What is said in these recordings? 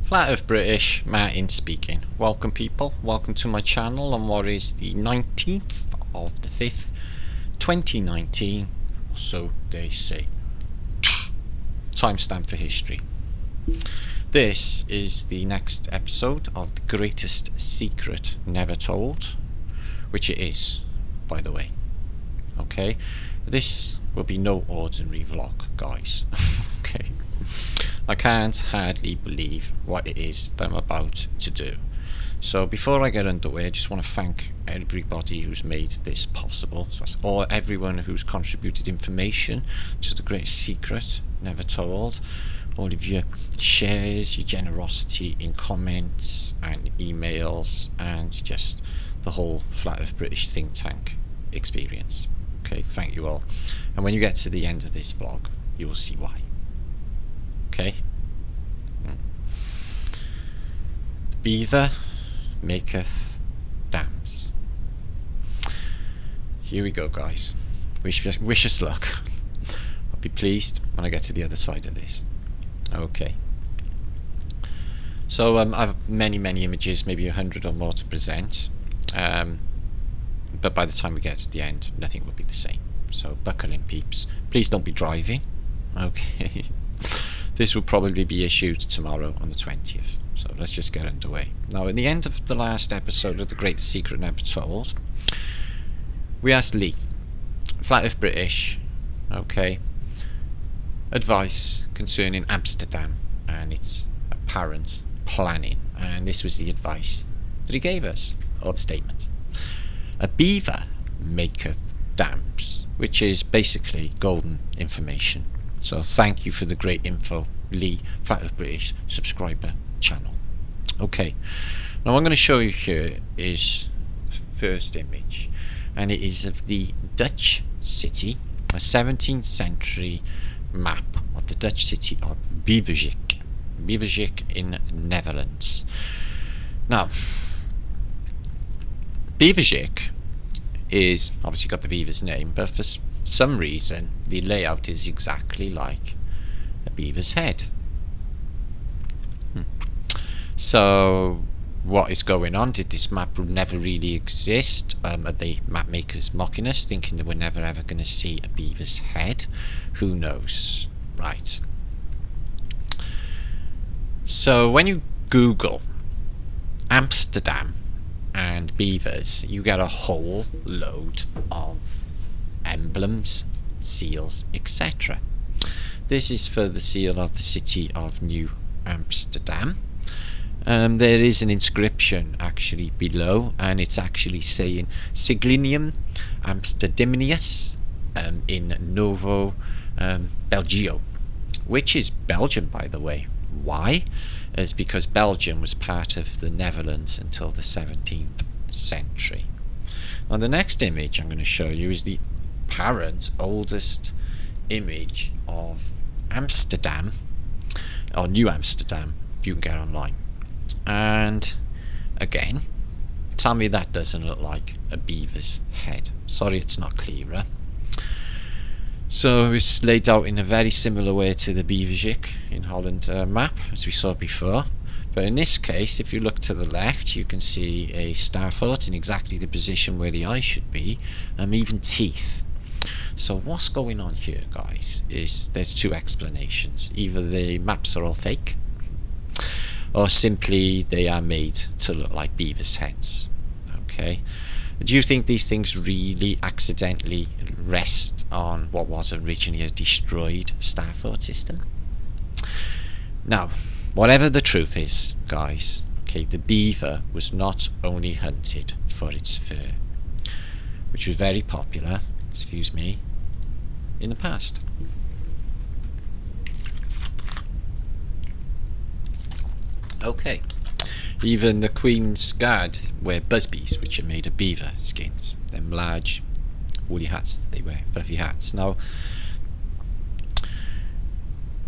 Flat Earth British, Martin speaking. Welcome people, welcome to my channel on what is the 19th of the 5th, 2019, or so they say. Timestamp for history. This is the next episode of The Greatest Secret Never Told, which it is, by the way. Okay, this will be no ordinary vlog, guys. Okay. I can't hardly believe what it is that I'm about to do. So before I get underway, I just want to thank everybody who's made this possible. So that's all, everyone who's contributed information to The Great Secret Never Told. All of your shares, your generosity in comments and emails, and just the whole Flat Earth British think tank experience. Okay, thank you all. And when you get to the end of this vlog, you will see why. Okay. Beaver, Maketh, dams. Here we go, guys. Wish us luck. I'll be pleased when I get to the other side of this. Okay. So I have many images, maybe 100 or more to present. But by the time we get to the end, nothing will be the same. So buckle in, peeps. Please don't be driving. Okay. This will probably be issued tomorrow on the 20th. So let's just get underway. Now, at the end of the last episode of The Great Secret Never Told, we asked Lee, Flat Earth British, okay, advice concerning Amsterdam and its apparent planning. And this was the advice that he gave us, or the statement. A beaver maketh dams, which is basically golden information. So thank you for the great info, Lee, Flat Earth British subscriber channel. Okay, now what I'm going to show you here is the first image, and it is of the Dutch city, a 17th century map of the Dutch city of Beaverjik in Netherlands. Now, Beaverjik is obviously got the beaver's name, but for some reason the layout is exactly like a beaver's head. So what is going on? Did this map never really exist? Are the map makers mocking us, thinking that we're never ever going to see a beaver's head? Who knows? Right. So when you Google Amsterdam and beavers, you get a whole load of emblems, seals, etc. This is for the seal of the city of New Amsterdam. There is an inscription actually below, and it's actually saying Siglinium Amsterdamius in Novo Belgio, which is Belgium, by the way. Why? It's because Belgium was part of the Netherlands until the 17th century. Now the next image I'm going to show you is the apparent oldest image of Amsterdam, or New Amsterdam, you can get online. And again, tell me that doesn't look like a beaver's head. Sorry it's not clearer. So it's laid out in a very similar way to the Beaverjik in Holland map, as we saw before. But in this case, if you look to the left, you can see a star foot in exactly the position where the eye should be, and even teeth. So what's going on here, guys, is there's two explanations. Either the maps are all fake, or simply they are made to look like beavers' heads. Okay. Do you think these things really accidentally rest on what was originally a destroyed star fort system? Now, whatever the truth is, guys, okay, the beaver was not only hunted for its fur, which was very popular, excuse me, in the past. Okay. Even the Queen's Guard wear busbies, which are made of beaver skins. Them large woolly hats that they wear, fluffy hats. Now,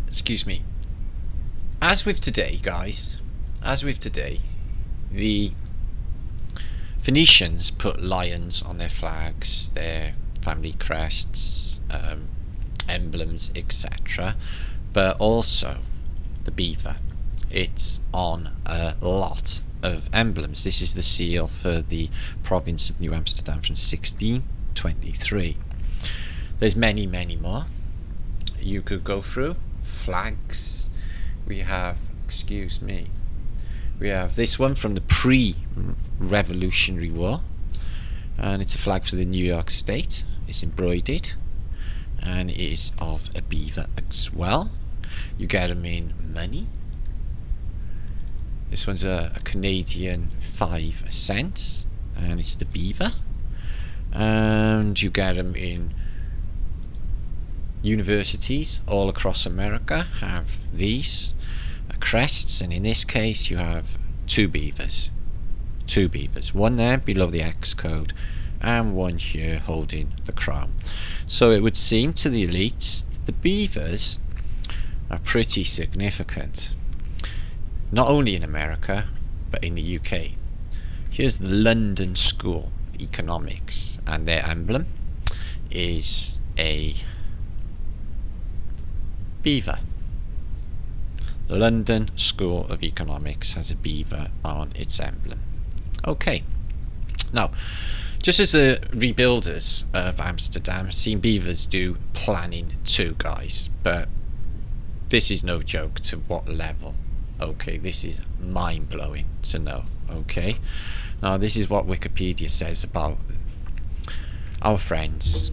excuse me. As with today, guys, the Phoenicians put lions on their flags, their family crests, emblems, etc. But also the beaver. It's on a lot of emblems. This is the seal for the province of New Amsterdam from 1623. There's many more you could go through. Flags. We have, excuse me, we have this one from the pre-Revolutionary War, and it's a flag for the New York State. It's embroidered, and it is of a beaver as well. You get them in money. This one's a Canadian 5 cents, and it's the beaver. And you get them in universities all across America have these crests, and in this case you have two beavers, one there below the X code and one here holding the crown. So it would seem to the elites the beavers are pretty significant, not only in America but in the UK. Here's the London School of Economics, and their emblem is a beaver. The London School of Economics has a beaver on its emblem. Okay, now just as the rebuilders of Amsterdam seen beavers do planning too, guys, but this is no joke to what level. Okay, this is mind-blowing to know. Okay, now this is what Wikipedia says about our friends,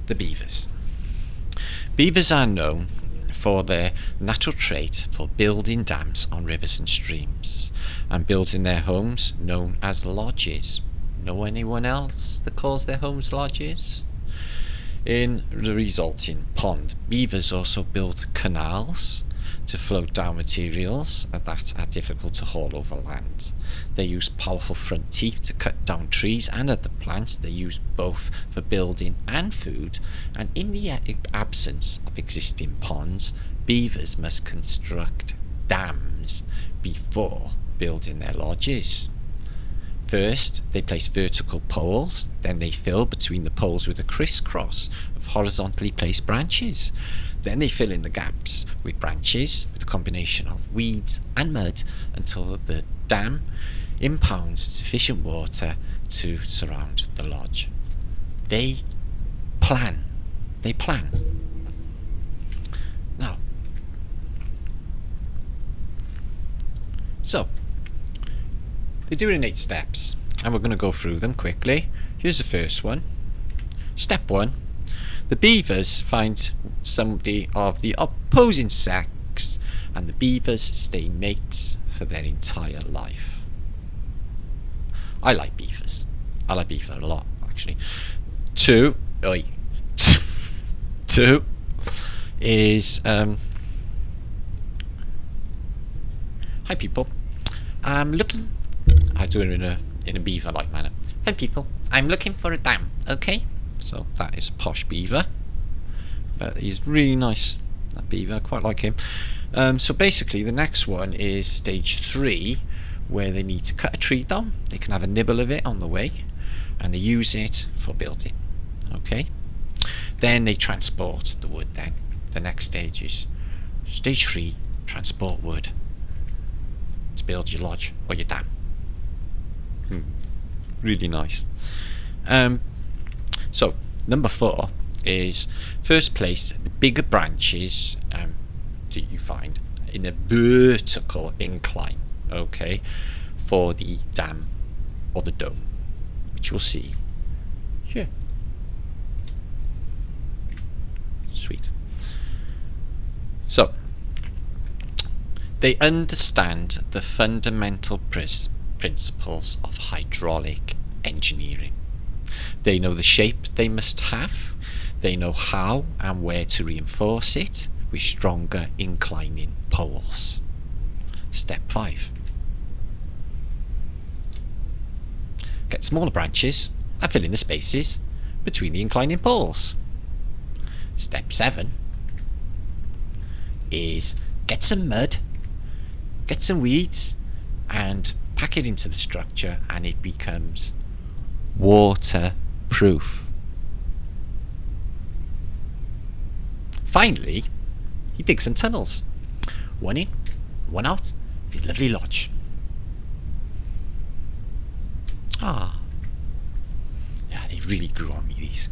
the beavers. Beavers are known for their natural trait for building dams on rivers and streams, and building their homes known as lodges. Know anyone else that calls their homes lodges? In the resulting pond, beavers also build canals to float down materials that are difficult to haul over land. They use powerful front teeth to cut down trees and other plants. They use both for building and food, and in the absence of existing ponds, beavers must construct dams before building their lodges. First, they place vertical poles, then they fill between the poles with a crisscross of horizontally placed branches. Then they fill in the gaps with branches with a combination of weeds and mud until the dam impounds sufficient water to surround the lodge. They plan. Now, so they do it in 8 steps, and we're going to go through them quickly. Here's the first one. Step 1. The beavers find somebody of the opposing sex, and the beavers stay mates for their entire life. I like beavers. I like beaver a lot, actually. 2 is hi people. I'm looking. I do it in a beaver-like manner. Hi people. I'm looking for a dam. Okay. So that is a posh beaver, but he's really nice, that beaver. I quite like him. So basically the next one is stage 3, where they need to cut a tree down. They can have a nibble of it on the way, and they use it for building. Okay, then they transport the wood. Then the next stage is stage 3, transport wood to build your lodge or your dam. Really nice. So number 4 is first place the bigger branches that you find in a vertical incline, okay, for the dam or the dome, which you'll see here. Sweet. So they understand the fundamental principles of hydraulic engineering. They know the shape they must have. They know how and where to reinforce it with stronger inclining poles. Step 5. Get smaller branches and fill in the spaces between the inclining poles. Step 7 is get some mud, get some weeds, and pack it into the structure, and it becomes waterproof. Finally, he digs some tunnels. One in, one out, his lovely lodge. Ah. Yeah, they really grew on me, these.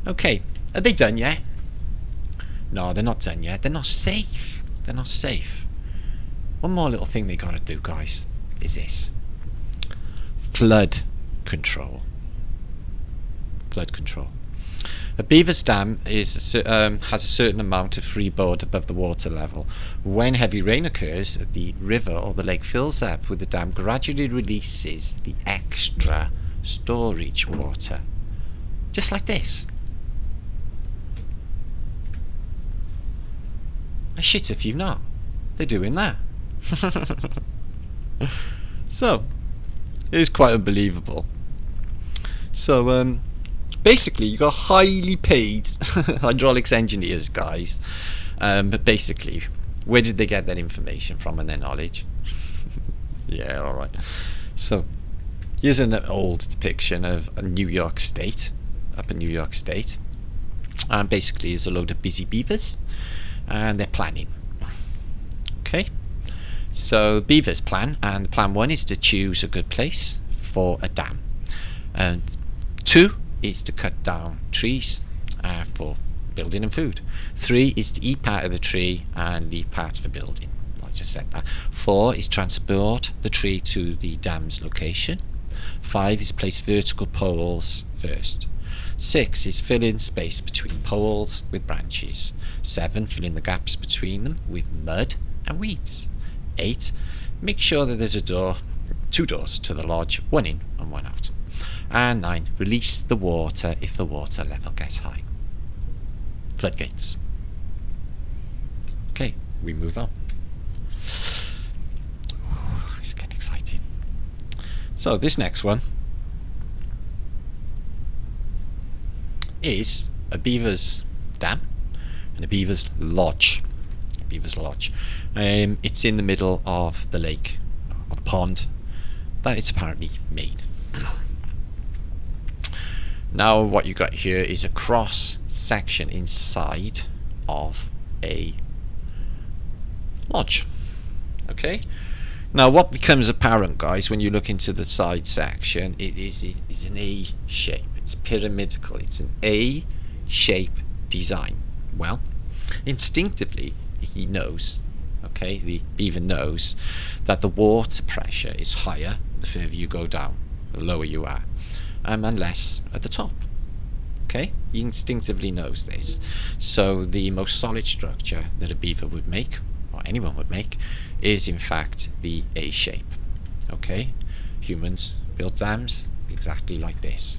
Okay, are they done yet? No, they're not done yet. They're not safe. They're not safe. One more little thing they gotta do, guys, is this. Flood control. Flood control. A beaver's dam has a certain amount of freeboard above the water level. When heavy rain occurs, the river or the lake fills up with the dam gradually releases the extra storage water. Just like this. I shit if you've not. They're doing that. So, it is quite unbelievable. So, basically, you got highly paid hydraulics engineers, guys. But basically, where did they get that information from and their knowledge? Yeah, alright. So, here's an old depiction of New York State, up in New York State. And basically, there's a load of busy beavers, and they're planning. Okay, so beavers plan, and plan 1 is to choose a good place for a dam, and 2 is to cut down trees for building and food. 3 is to eat part of the tree and leave parts for building. I just said that. 4 is transport the tree to the dam's location. 5 is place vertical poles first. 6 is fill in space between poles with branches. 7, fill in the gaps between them with mud and weeds. 8, make sure that there's a door, 2 doors to the lodge, 1 in and 1 out. And 9, release the water if the water level gets high. Floodgates. Okay, we move on. It's getting exciting. So this next one is a beaver's dam and a beaver's lodge. A beaver's lodge. It's in the middle of the lake or the pond that it's apparently made. Now what you got here is a cross section inside of a lodge. Okay. Now what becomes apparent, guys, when you look into the side section, it is an A shape. It's pyramidical. It's an A shape design. Well, instinctively he knows, okay, the beaver knows that the water pressure is higher the further you go down, the lower you are, and less at the top. Okay, he instinctively knows this. So the most solid structure that a beaver would make, or anyone would make, is in fact the A shape. Okay, humans build dams exactly like this,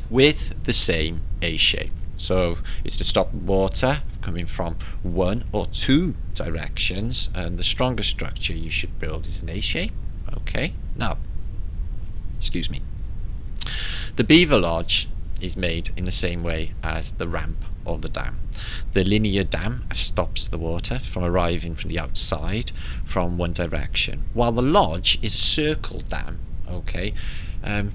with the same A shape. So it's to stop water coming from 1 or 2 directions, and the strongest structure you should build is an A shape. Okay, now, excuse me. The beaver lodge is made in the same way as the ramp of the dam. The linear dam stops the water from arriving from the outside from one direction, while the lodge is a circle dam, okay,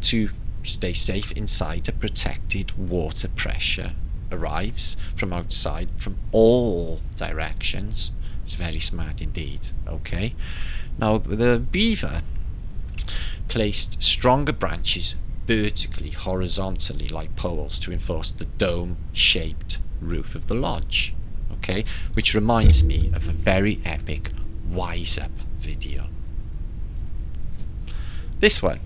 to stay safe inside. A protected water pressure arrives from outside from all directions. It's very smart indeed. Okay, now the beaver placed stronger branches vertically, horizontally, like poles, to enforce the dome-shaped roof of the lodge. Okay, which reminds me of a very epic Wise Up video. This one.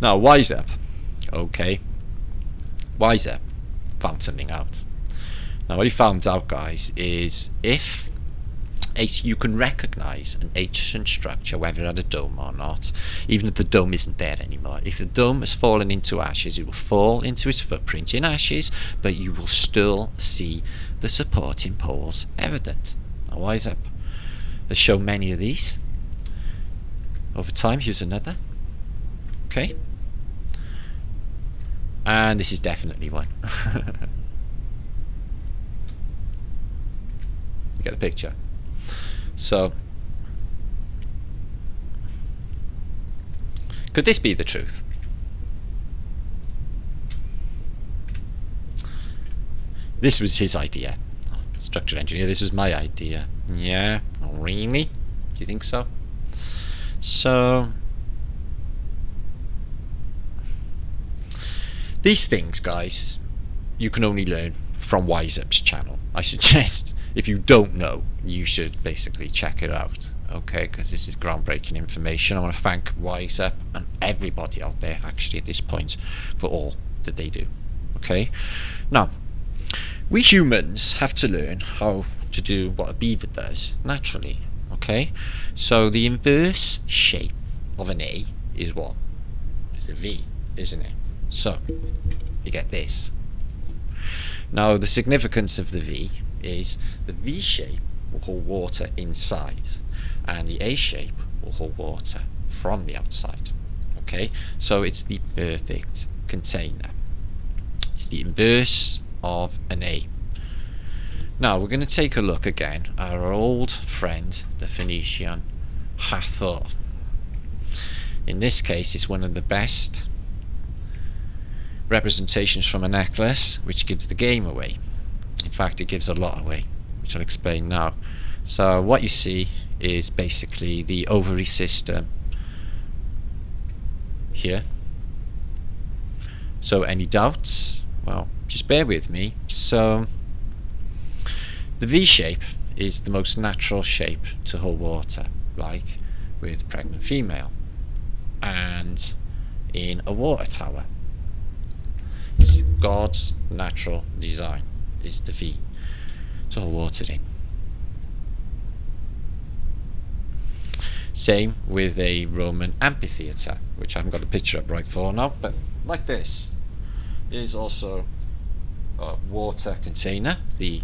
Now, Wise Up. Okay, Wise Up found something out. Now, what he found out, guys, is if you can recognize an ancient structure, whether it had a dome or not, even if the dome isn't there anymore. If the dome has fallen into ashes, it will fall into its footprint in ashes, but you will still see the supporting poles evident. Now, Wise Up has shown many of these over time. Here's another. Okay, and this is definitely one. You get the picture. So, could this be the truth? This was his idea. structural engineer. This was my idea. Yeah, really? Do you think so? So these things, guys, you can only learn from WiseUp's channel. I suggest, if you don't know, you should basically check it out, okay, because this is groundbreaking information. I want to thank WiseUp and everybody out there actually at this point for all that they do. Okay, now we humans have to learn how to do what a beaver does naturally. Okay, so the inverse shape of an A is what? It's a V, isn't it? So you get this. Now the significance of the V is the V shape will hold water inside and the A shape will hold water from the outside. Okay, so it's the perfect container. It's the inverse of an A. Now we're going to take a look again at our old friend the Phoenician Hathor. In this case it's one of the best representations from a necklace, which gives the game away. In fact, it gives a lot away, which I'll explain now. So what you see is basically the ovary system here. So any doubts? Well, just bear with me. So the V shape is the most natural shape to hold water, like with pregnant female and in a water tower. It's God's natural design is the V to hold water in. Same with a Roman amphitheatre, which I haven't got the picture up right for now, but like this is also a water container, the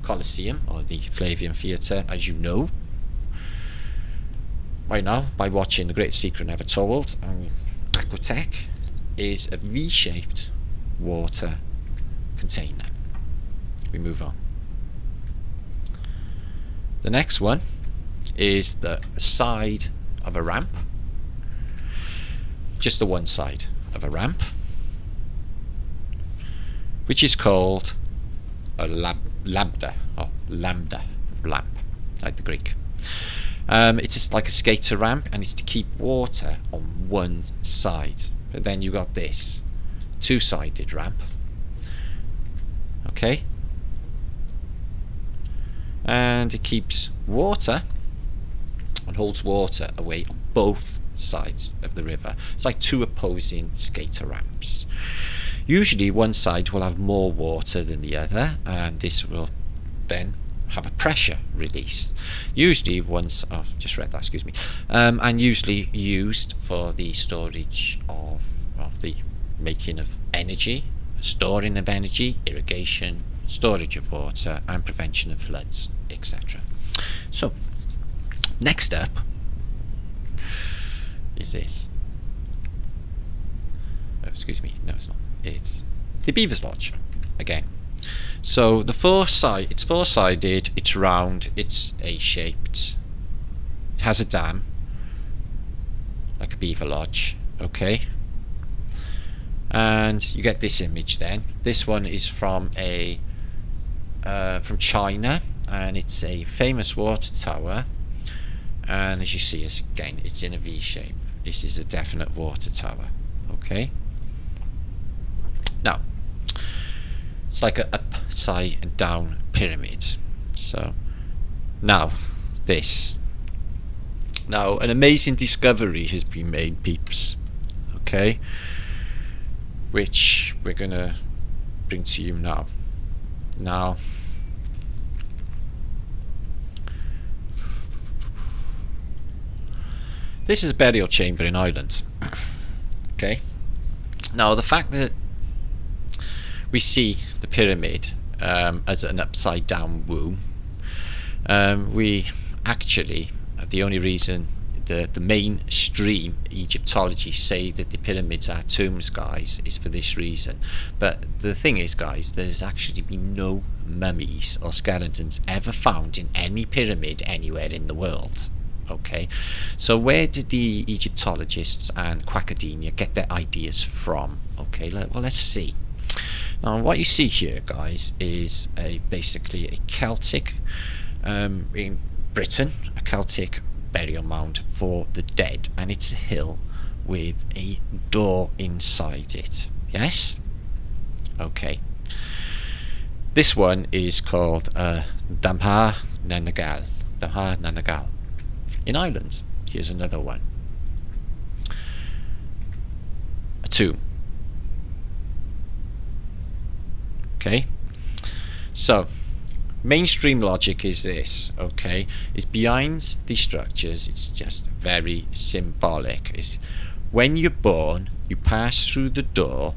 Colosseum or the Flavian Theatre, as you know right now by watching The Great Secret Never Told. And Aquatech is a V-shaped water container. We move on. The next one is the side of a ramp, just the one side of a ramp, which is called a lambda lamp, like the Greek. It's just like a skater ramp, and it's to keep water on one side. But then you got this two-sided ramp, okay, and it keeps water and holds water away on both sides of the river. It's like two opposing skater ramps. Usually one side will have more water than the other, and this will then have a pressure release. Usually once, oh, just read that, excuse me, and usually used for the storage of the making of energy, storing of energy, irrigation, storage of water, and prevention of floods, etc. So next up is this. Oh, excuse me, no it's not. It's the Beavers Lodge again. So the it's four-sided, it's round, it's A-shaped, it has a dam like a beaver lodge, okay, and you get this image then. This one is from from China, and it's a famous water tower, and as you see, again, it's in a V shape. This is a definite water tower, okay. Now it's like a upside and down pyramid. So now this. Now an amazing discovery has been made, peeps, okay, which we're gonna bring to you now. Now this is a burial chamber in Ireland. Okay. Now the fact that we see the pyramid as an upside down womb, we actually, the only reason the mainstream Egyptology say that the pyramids are tombs, guys, is for this reason. But the thing is, guys, there's actually been no mummies or skeletons ever found in any pyramid anywhere in the world. Okay, so where did the Egyptologists and Quackademia get their ideas from? Okay, well, let's see. Now what you see here, guys, is basically a Celtic, in Britain, a Celtic burial mound for the dead, and it's a hill with a door inside it. Yes? Okay. This one is called Damha Nanagal. Damha Nanagal. In Ireland, here's another one. A tomb. Okay. So, mainstream logic is this, okay, is behind these structures, it's just very symbolic. Is when you're born, you pass through the door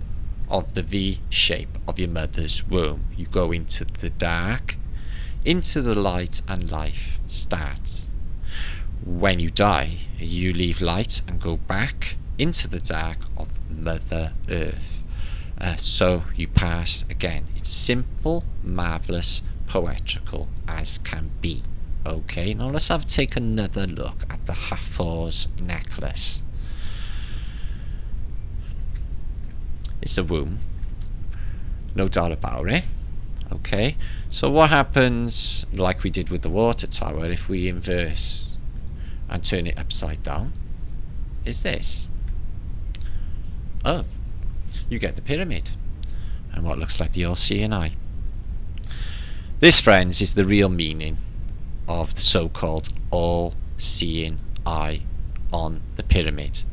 of the V shape of your mother's womb. You go into the dark, into the light, and life starts. When you die, you leave light and go back into the dark of Mother Earth. So you pass again. It's simple, marvellous, poetical as can be. Okay, now let's take another look at the Hathor's necklace. It's a womb, no doubt about it. Okay, so what happens, like we did with the water tower, if we inverse and turn it upside down, is this. Oh, you get the pyramid and what looks like the all-seeing eye. This, friends, is the real meaning of the so-called all-seeing eye on the pyramid.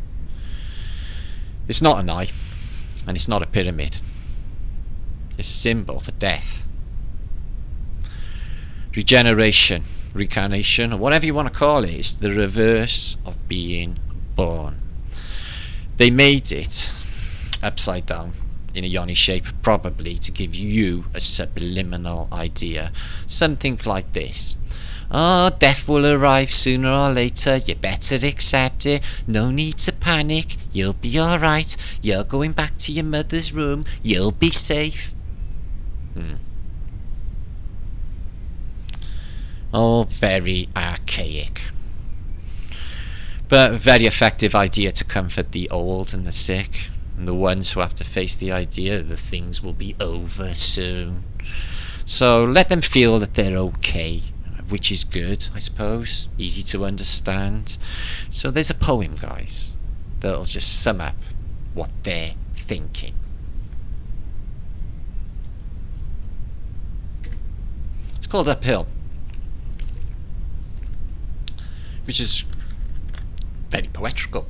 It's not an eye, and it's not a pyramid. It's a symbol for death, regeneration, reincarnation, or whatever you want to call it. It's the reverse of being born. They made it upside down in a yoni shape, probably to give you a subliminal idea. Something like this. Oh, death will arrive sooner or later. You better accept it. No need to panic. You'll be alright. You're going back to your mother's room. You'll be safe. Oh, very archaic. But a very effective idea to comfort the old and the sick, and the ones who have to face the idea that things will be over soon. So let them feel that they're okay, which is good, I suppose. Easy to understand. So there's a poem, guys, that'll just sum up what they're thinking. It's called Uphill, which is very poetical.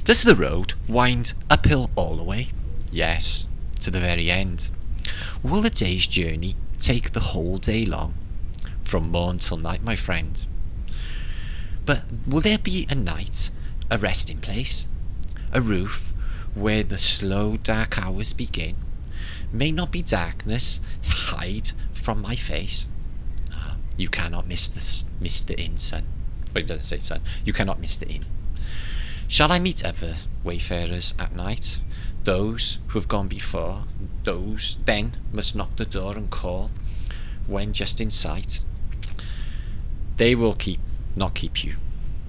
Does the road wind uphill all the way? Yes, to the very end. Will the day's journey take the whole day long? From morn till night, my friend. But will there be a night, a resting place, a roof where the slow dark hours begin? May not be darkness hide from my face. You cannot miss the inn, son. But it doesn't say son. You cannot miss the inn. Shall I meet other wayfarers at night? Those who have gone before, those then must knock the door and call when just in sight. They will not keep you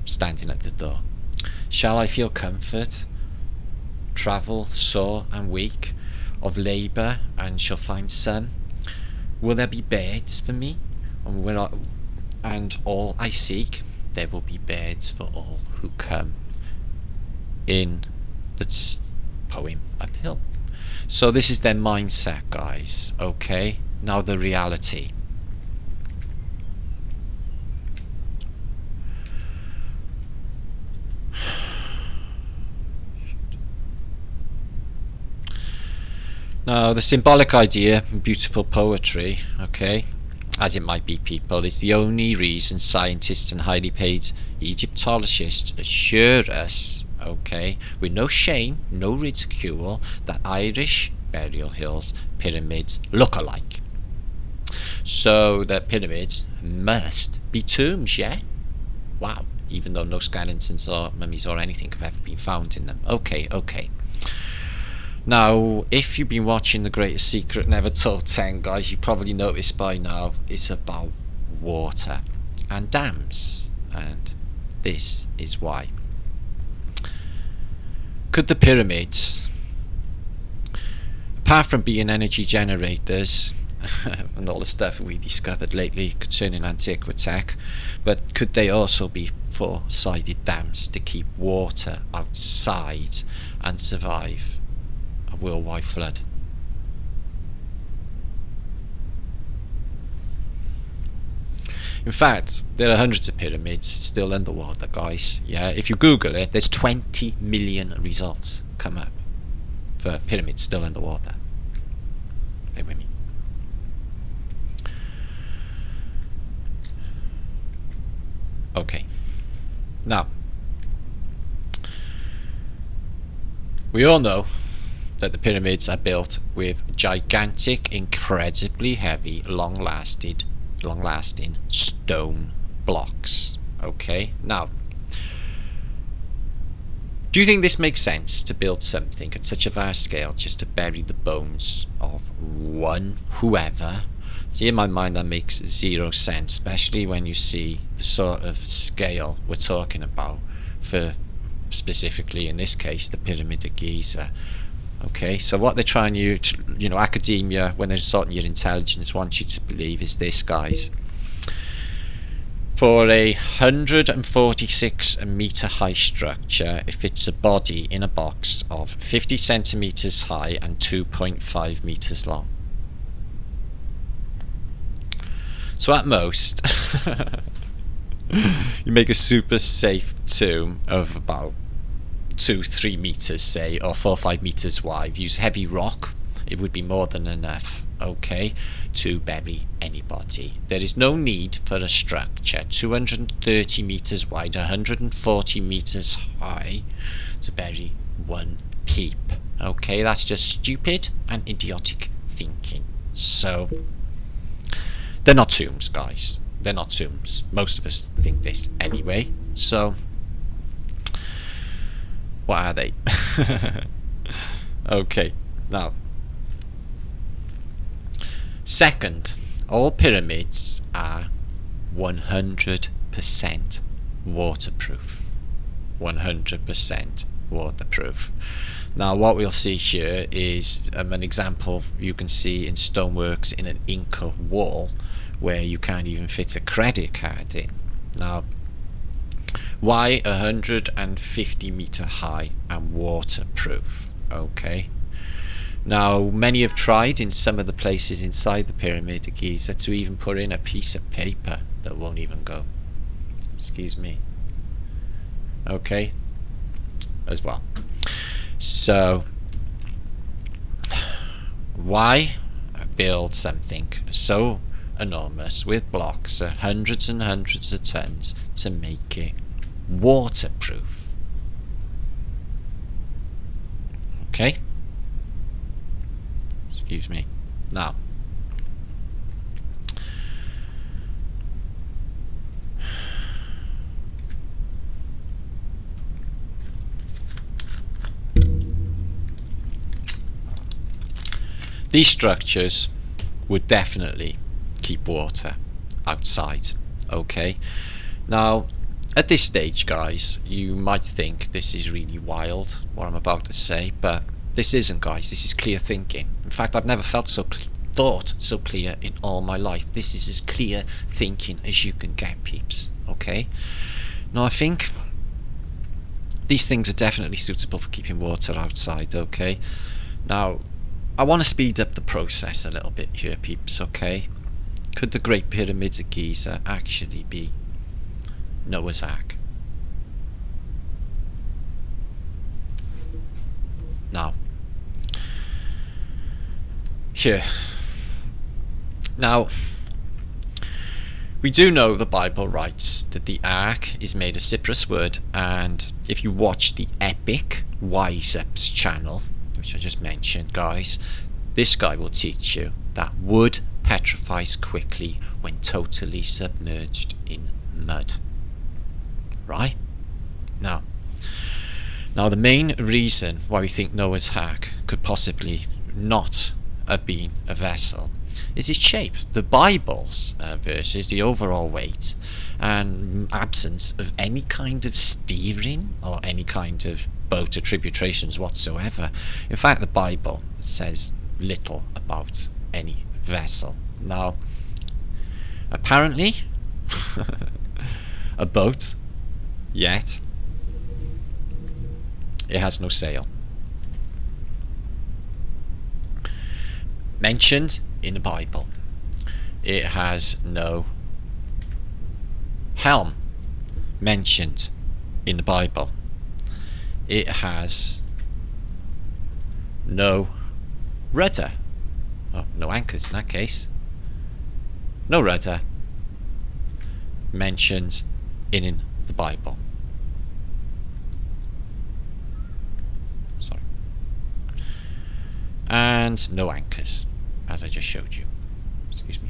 standing at the door. Shall I feel comfort, travel sore and weak, of labour and shall find sun? Will there be beds for me? And all I seek, there will be beds for all who come. In the poem Uphill. So this is their mindset, guys. Okay, now the reality. Now the symbolic idea, beautiful poetry, okay, as it might be, people, is the only reason scientists and highly paid Egyptologists assure us, okay, with no shame, no ridicule, that Irish burial hills, pyramids look alike. So the pyramids must be tombs, yeah? Wow, even though no skeletons or mummies or anything have ever been found in them. Okay. Now, if you've been watching The Greatest Secret Never Told 10, guys, you probably noticed by now it's about water and dams, and this is why. could the pyramids, apart from being energy generators and all the stuff we discovered lately concerning antiquitech, but could they also be four-sided dams to keep water outside and survive a worldwide flood? In fact, there are hundreds of pyramids still underwater, guys. Yeah, if you Google it, there's 20 million results come up for pyramids still underwater. Bear with me. Okay. Now, we all know that the pyramids are built with gigantic, incredibly heavy, long-lasting stone blocks. Okay, now, do you think this makes sense to build something at such a vast scale just to bury the bones of one whoever? See, in my mind that makes zero sense, especially when you see the sort of scale we're talking about for, specifically in this case, the Pyramid of Giza. Okay, so what they're trying to, academia, when they're sorting your intelligence, want you to believe is this, guys. For a 146 meter high structure, it fits a body in a box of 50 centimeters high and 2.5 meters long. So at most, you make a super safe tomb of about 2-3 meters, say, or 4-5 meters wide. Use heavy rock, it would be more than enough, okay, to bury anybody. There is no need for a structure 230 meters wide, 140 meters high to bury one peep. Okay, that's just stupid and idiotic thinking. So they're not tombs, guys. They're not tombs. Most of us think this anyway. So what are they? Okay, now, second, all pyramids are 100% waterproof. 100% waterproof. Now, what we'll see here is an example you can see in stoneworks in an Inca wall where you can't even fit a credit card in. Now, why 150 meter high and waterproof? Okay. Now, many have tried in some of the places inside the Pyramid of Giza to even put in a piece of paper that won't even go. Excuse me. Okay. As well. So, why build something so enormous with blocks of hundreds and hundreds of tons to make it waterproof? Okay. Excuse me. Now, these structures would definitely keep water outside. Okay. Now, at this stage, guys, you might think this is really wild, what I'm about to say, but this isn't, guys. This is clear thinking. In fact, I've never thought so clear in all my life. This is as clear thinking as you can get, peeps. Okay? Now, I think these things are definitely suitable for keeping water outside. Okay? Now, I want to speed up the process a little bit here, peeps. Okay? Could the Great Pyramids of Giza actually be Noah's Ark? Now, here. Now, we do know the Bible writes that the Ark is made of cypress wood, and if you watch the epic Wise Ups channel, which I just mentioned, guys, this guy will teach you that wood petrifies quickly when totally submerged in mud. Right? Now, the main reason why we think Noah's Ark could possibly not have been a vessel is its shape. The Bible's verses, the overall weight and absence of any kind of steering or any kind of boat attributations whatsoever. In fact, the Bible says little about any vessel. Now, apparently, a boat, yet, it has no sail. Mentioned in the Bible. It has no helm. Mentioned in the Bible. It has no rudder. Oh, no anchors in that case. No rudder. Mentioned in the Bible. Sorry. And no anchors, as I just showed you. Excuse me.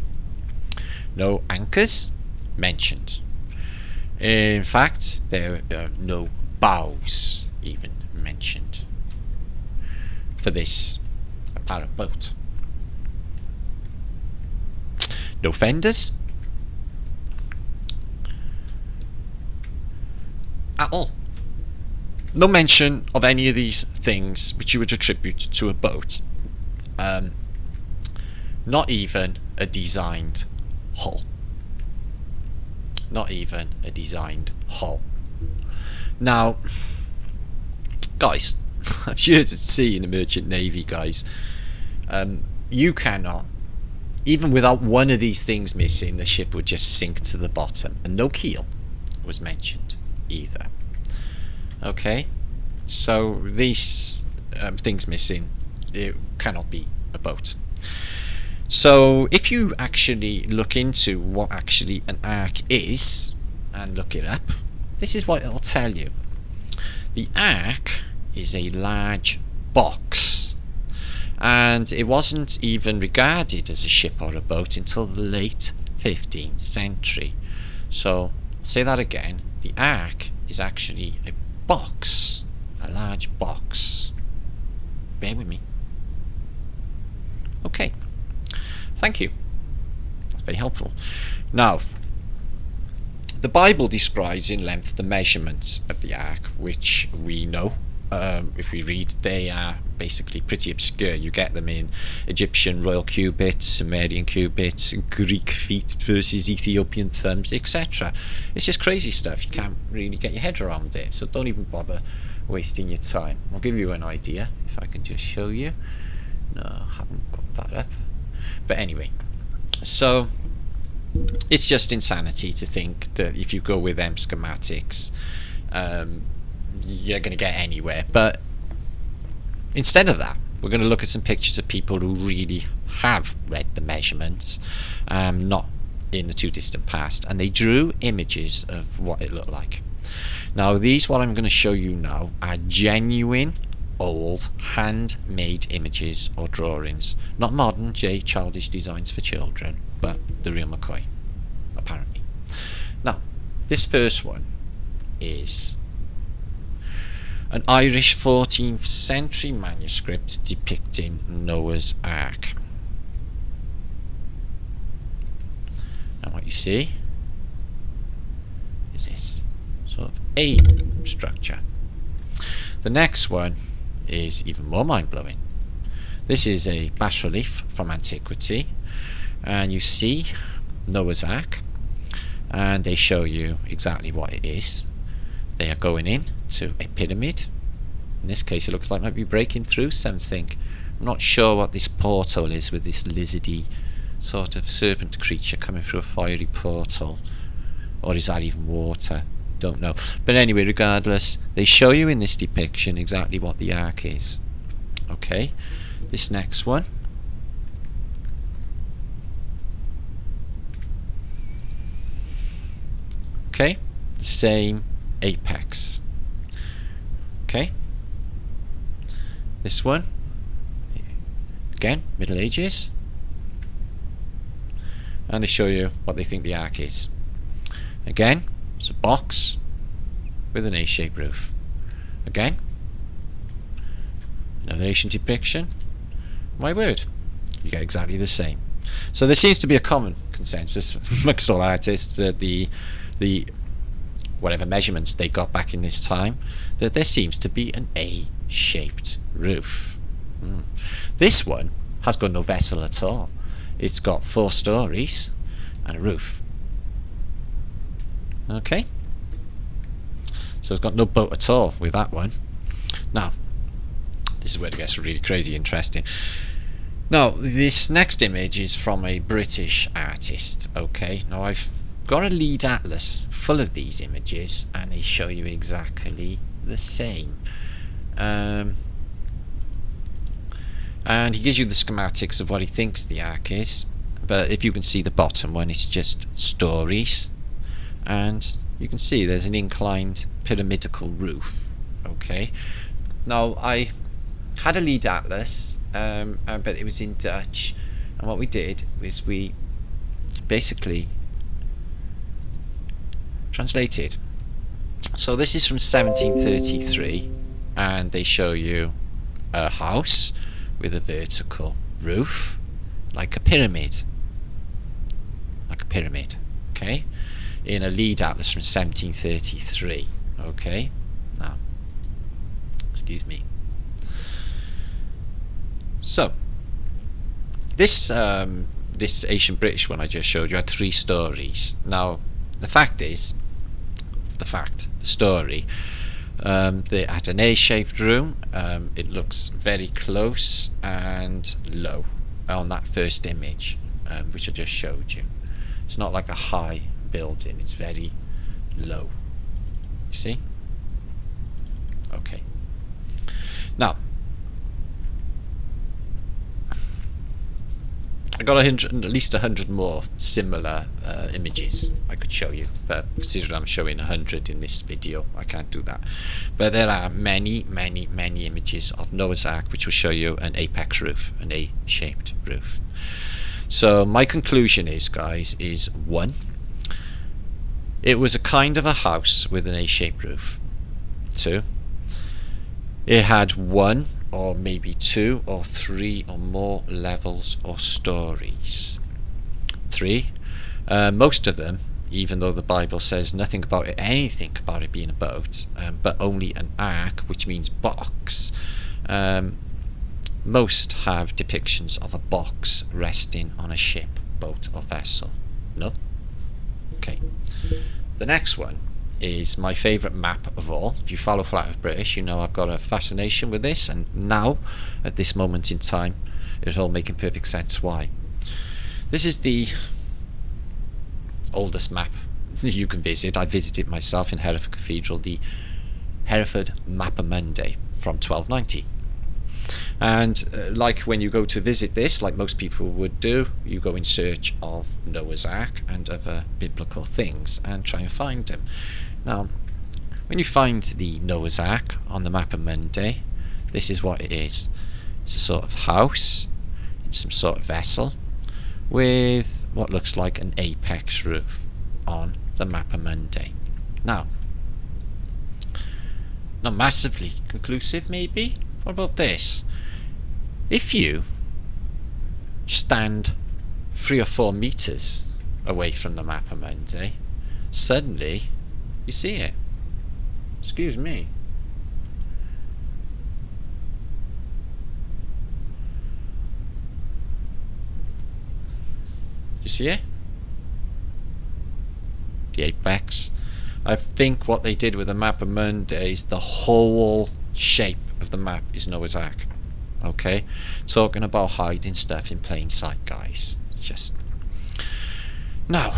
No anchors mentioned. In fact, there are no bows even mentioned for this apparent boat. No fenders at all. No mention of any of these things which you would attribute to a boat. Not even a designed hull. Not even a designed hull. Now, guys, I'm sure at sea in the Merchant Navy, guys, you cannot, even without one of these things missing, the ship would just sink to the bottom. And no keel was mentioned either. Okay, so these things missing, it cannot be a boat. So if you actually look into what actually an ark is and look it up, this is what it'll tell you. The ark is a large box, and it wasn't even regarded as a ship or a boat until the late 15th century. So say that again, the ark is actually a box, a large box. Bear with me. Okay, thank you, that's very helpful. Now, the Bible describes in length the measurements of the ark, which we know, if we read, they are basically pretty obscure. You get them in Egyptian royal cubits, Sumerian cubits, Greek feet versus Ethiopian thumbs, etc. It's just crazy stuff. You can't really get your head around it, so don't even bother wasting your time. I'll give you an idea if I can just show you. No, I haven't got that up. But anyway, so it's just insanity to think that if you go with them schematics, you're going to get anywhere. But instead of that, we're going to look at some pictures of people who really have read the measurements, not in the too distant past, and they drew images of what it looked like. Now, these, what I'm going to show you now, are genuine old handmade images or drawings, not modern childish designs for children, but the real McCoy, apparently. Now, this first one is an Irish 14th century manuscript depicting Noah's Ark. And what you see is this sort of A structure. The next one is even more mind-blowing. This is a bas-relief from antiquity, and you see Noah's Ark, and they show you exactly what it is. They are going in to a pyramid. In this case, it looks like it might be breaking through something. I'm not sure what this portal is with this lizardy sort of serpent creature coming through a fiery portal, or is that even water? Don't know. But anyway, regardless, they show you in this depiction exactly what the ark is. Okay, this next one. Okay, the same apex. Okay, this one, again, Middle Ages, and they show you what they think the ark is. Again, it's a box with an A-shaped roof. Again, another ancient depiction. My word, you get exactly the same. So there seems to be a common consensus amongst all artists that the whatever measurements they got back in this time, that there seems to be an A-shaped roof. This one has got no vessel at all. It's got 4 stories and a roof. Okay, so it's got no boat at all with that one. Now, this is where it gets really crazy interesting. Now, this next image is from a British artist. Okay, now I've got a lead atlas full of these images, and they show you exactly the same. And he gives you the schematics of what he thinks the ark is, but if you can see the bottom one, it's just stories, and you can see there's an inclined pyramidical roof. Okay, now I had a lead atlas, but it was in Dutch, and what we did was we basically translated. So this is from 1733, and they show you a house with a vertical roof, like a pyramid, okay, in a lead atlas from 1733. Okay, now, excuse me. So this ancient British one I just showed you had 3 stories. Now the story, they had an A-shaped room. It looks very close and low on that first image, which I just showed you. It's not like a high building, it's very low. You see? Okay. Now, I got at least 100 more similar images I could show you, but considering I'm showing 100 in this video, I can't do that. But there are many images of Noah's Ark which will show you an apex roof, an A-shaped roof. So my conclusion is, guys, is 1, it was a kind of a house with an A-shaped roof. 2, it had 1 or maybe 2 or 3 or more levels or stories. 3, most of them, even though the Bible says nothing about it, anything about it being a boat, but only an ark, which means box, most have depictions of a box resting on a ship, boat or vessel. No? Okay. The next one is my favourite map of all. If you follow Flat Earth British, you know I've got a fascination with this, and now at this moment in time it's all making perfect sense why. This is the oldest map you can visit. I visited myself in Hereford Cathedral, the Hereford Mappamundi from 1290. And like when you go to visit this, like most people would do, you go in search of Noah's Ark and other biblical things and try and find them. Now, when you find the Noah's Ark on the Mappamundi, this is what it is. It's a sort of house, it's some sort of vessel, with what looks like an apex roof on the Mappamundi. Now, not massively conclusive maybe. What about this? If you stand 3 or 4 meters away from the Mappamundi, suddenly you see it. Excuse me. Do you see it? The apex. I think what they did with the Mappamundi is the whole shape of the map is Noah's Ark. Okay? Talking about hiding stuff in plain sight, guys. It's just... Now,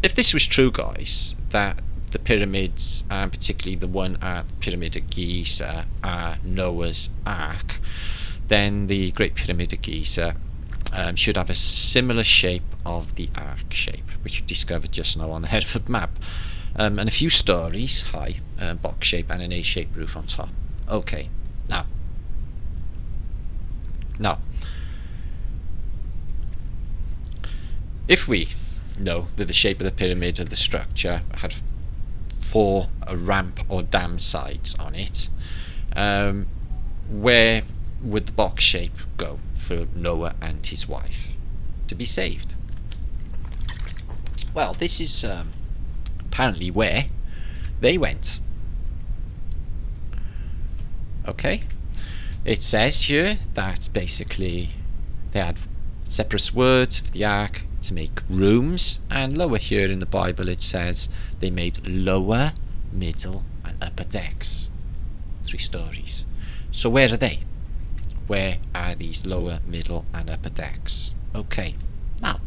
if this was true, guys, that the pyramids, and particularly the one at Pyramid of Giza, are Noah's Ark, then the Great Pyramid of Giza should have a similar shape of the Ark shape, which you've discovered just now on the Hereford map, and a few stories high, box shape, and an A-shaped roof on top. Okay, now, if we know that the shape of the pyramid of the structure had 4 ramp or dam sides on it, where would the box shape go for Noah and his wife to be saved? Well, this is apparently where they went. Okay, it says here that basically they had separate words for the ark to make rooms, and lower here in the Bible it says they made lower, middle and upper decks. 3 stories. So where are they? Where are these lower, middle and upper decks? Okay, now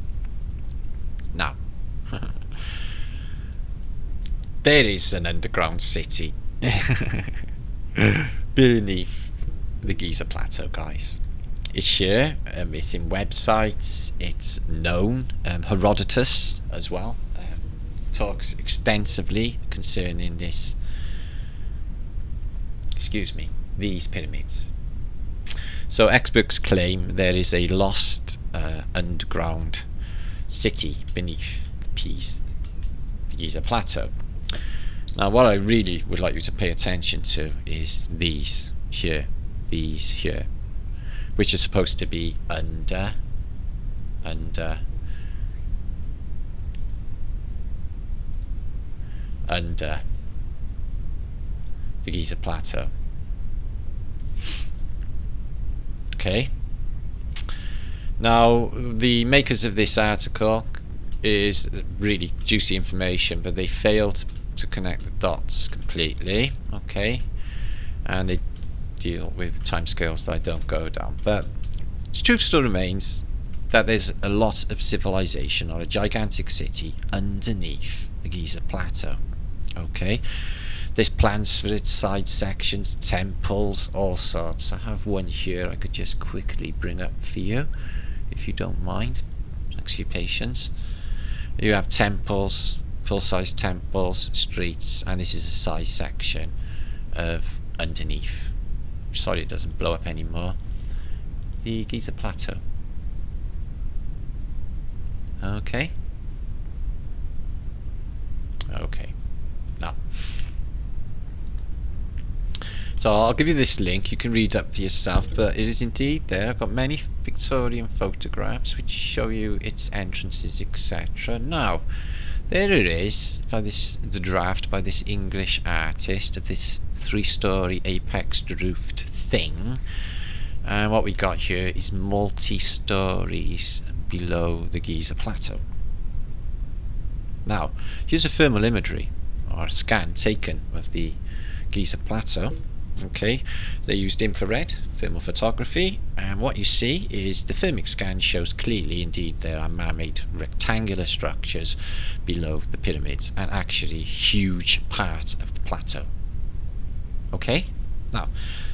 there is an underground city beneath the Giza plateau, guys. It's here, it's in websites, it's known. Herodotus as well talks extensively concerning this, these pyramids. So experts claim there is a lost underground city beneath the Giza plateau. Now what I really would like you to pay attention to is these here, which are supposed to be under the Giza plateau. Okay. Now the makers of this article is really juicy information, but they failed to connect the dots completely. Okay, and they deal with timescales that I don't go down, but the truth still remains that there's a lot of civilization or a gigantic city underneath the Giza plateau. Okay, there's plans for its side sections, temples, all sorts. I have one here I could just quickly bring up for you, if you don't mind. Thanks for your patience. You have temples, full-size temples, streets, and this is a side section of underneath. Sorry it doesn't blow up anymore. The Giza plateau. Okay. Okay. Now, so I'll give you this link, you can read up for yourself, but it is indeed there. I've got many Victorian photographs which show you its entrances, etc. Now, there it is, the draft by this English artist of this 3-story apex-roofed thing. And what we got here is multi-stories below the Giza plateau. Now, here's a thermal imagery, or a scan taken of the Giza plateau. Okay, they used infrared thermal photography, and what you see is the thermic scan shows clearly indeed there are man-made rectangular structures below the pyramids, and actually huge part of the plateau. Okay, now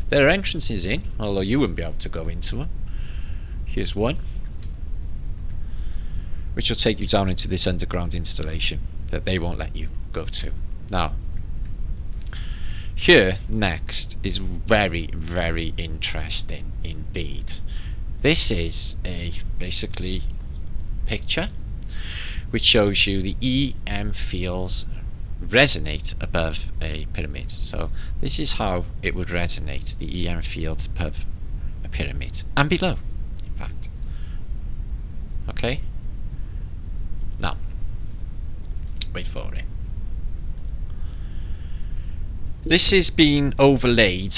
there are entrances in, although you wouldn't be able to go into them. Here's one which will take you down into this underground installation that they won't let you go to. Now, here next is very, very interesting indeed. This is a basically picture which shows you the EM fields resonate above a pyramid. So this is how it would resonate, the EM field above a pyramid and below, in fact. Okay, now wait for it. This is being overlaid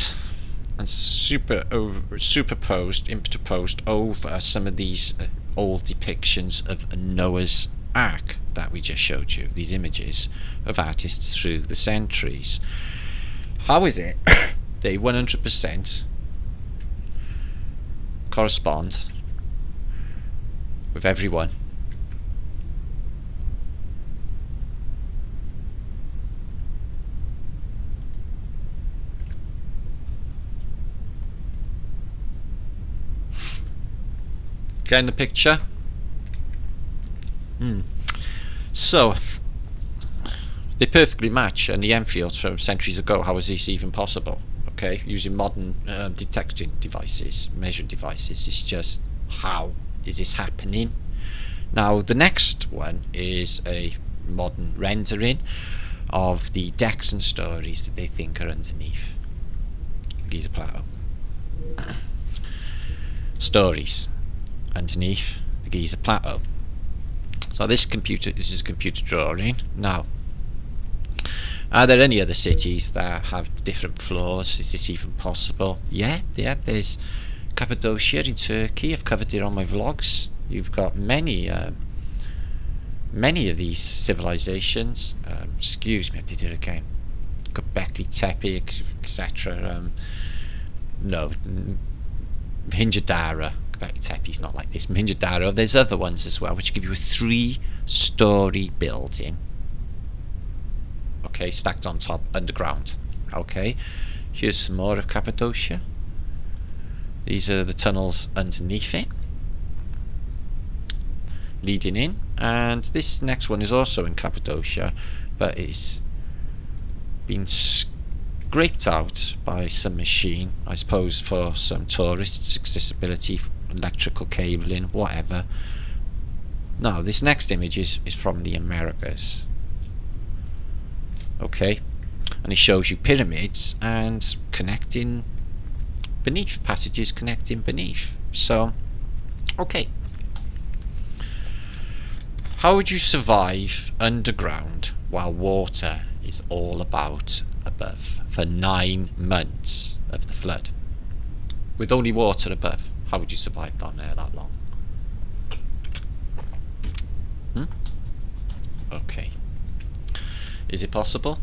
and superposed, interposed over some of these old depictions of Noah's Ark that we just showed you, these images of artists through the centuries. How is it they 100% correspond with everyone? Getting the picture? So they perfectly match, and the Enfields from centuries ago. How is this even possible? Okay, using modern detecting devices, measuring devices. It's just, how is this happening? Now the next one is a modern rendering of the decks and stories that they think are underneath Giza plateau. Stories underneath the Giza plateau. So this is a computer drawing. Now Are there any other cities that have different floors? Is this even possible? Yeah, there's Cappadocia in Turkey. I've covered it on my vlogs. You've got many of these civilizations. Excuse me, I did it again. Göbekli Tepe, etc. No, Mohenjo-Daro. Göbekli Tepe's not like this. Mohenjo-Daro. There's other ones as well, which give you a 3-story building. Okay, stacked on top, underground. Okay, here's some more of Cappadocia. These are the tunnels underneath it, leading in. And this next one is also in Cappadocia, but it's been scraped out by some machine, I suppose, for some tourists, accessibility, electrical cabling, whatever. Now, this next image is from the Americas. Okay, and it shows you pyramids and connecting beneath, passages connecting beneath. So, okay. How would you survive underground while water is all about above for 9 months of the flood? With only water above, how would you survive down there that long? Okay. Is it possible?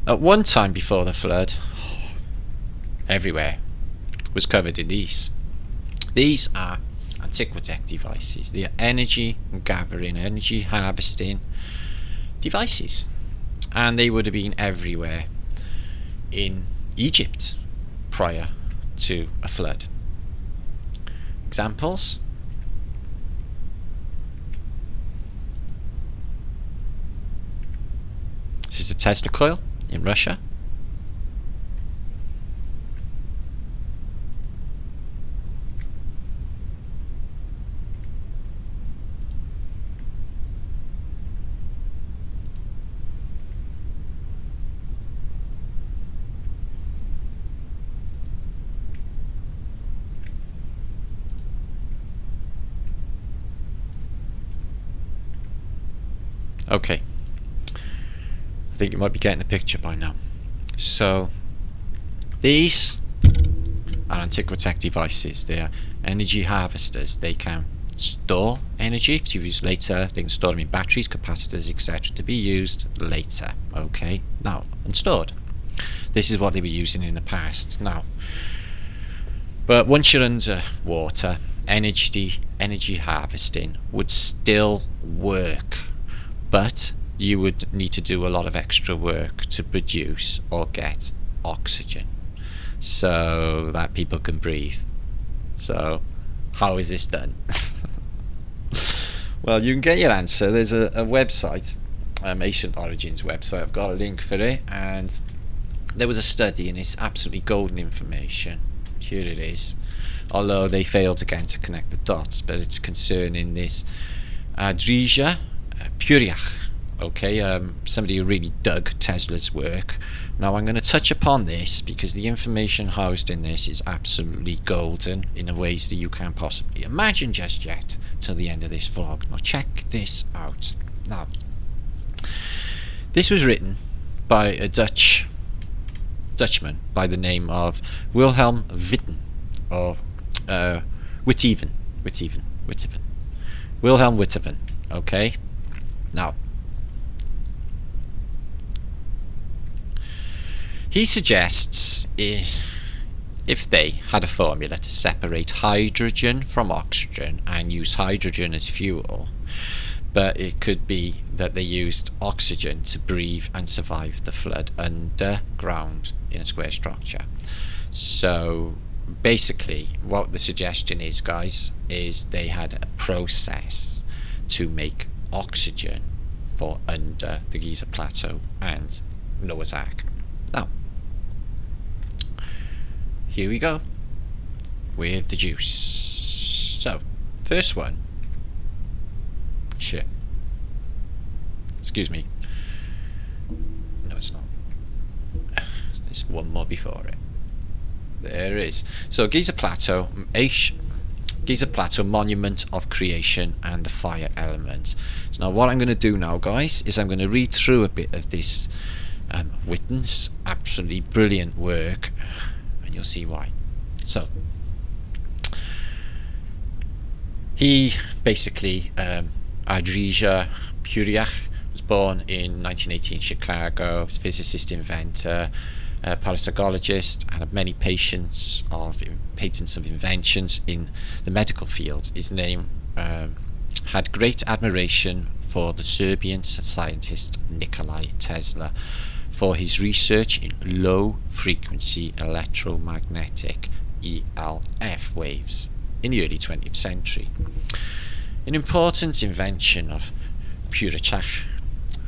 At one time before the flood, everywhere was covered in these. These are antiquitech devices. They are energy gathering, energy harvesting devices, and they would have been everywhere in Egypt prior to a flood. Examples: this is a Tesla coil in Russia. Okay, I think you might be getting the picture by now. So these are antiquitech devices. They are energy harvesters. They can store energy to use later. They can store them in batteries, capacitors, etc. to be used later. Okay, now, and stored. This is what they were using in the past. Now, but once you're under water, energy harvesting would still work, but you would need to do a lot of extra work to produce or get oxygen so that people can breathe. So how is this done? Well, you can get your answer. There's a website, Ancient Origins website. I've got a link for it, and there was a study, and it's absolutely golden information. Here it is, although they failed again to connect the dots, but it's concerning this Giza Puriach. Okay, somebody who really dug Tesla's work. Now I'm going to touch upon this because the information housed in this is absolutely golden in ways that you can't possibly imagine just yet till the end of this vlog. Now check this out. Now, this was written by a Dutchman by the name of Wilhelm Witten, or Witteven. Wilhelm Witteven. Okay, now he suggests if they had a formula to separate hydrogen from oxygen and use hydrogen as fuel, but it could be that they used oxygen to breathe and survive the flood underground in a square structure. So basically what the suggestion is, guys, is they had a process to make oxygen for under the Giza plateau and Noah's Ark. Now, here we go with the juice. So, first one. Shit. Excuse me. No, it's not. There's one more before it. There it is. So, Giza plateau, Giza Plateau Monument of Creation and the Fire Element. So now what I'm going to do now, guys, is I'm going to read through a bit of this Witten's absolutely brilliant work, and you'll see why. So he basically, Giza Puriach, was born in 1980 in Chicago. He's a physicist, inventor, parapsychologist, and had many patents of inventions in the medical field. His name had great admiration for the Serbian scientist Nikola Tesla for his research in low frequency electromagnetic ELF waves in the early 20th century. An important invention of Puriach,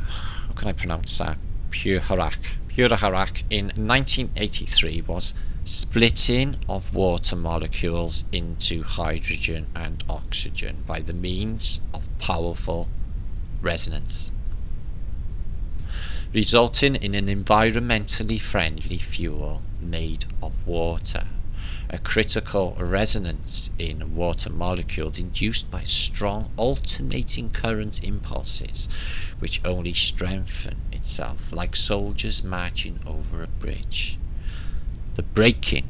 how can I pronounce that? Puriach in 1983 was splitting of water molecules into hydrogen and oxygen by the means of powerful resonance, resulting in an environmentally friendly fuel made of water. A critical resonance in water molecules induced by strong alternating current impulses, which only strengthen itself like soldiers marching over a bridge. The breaking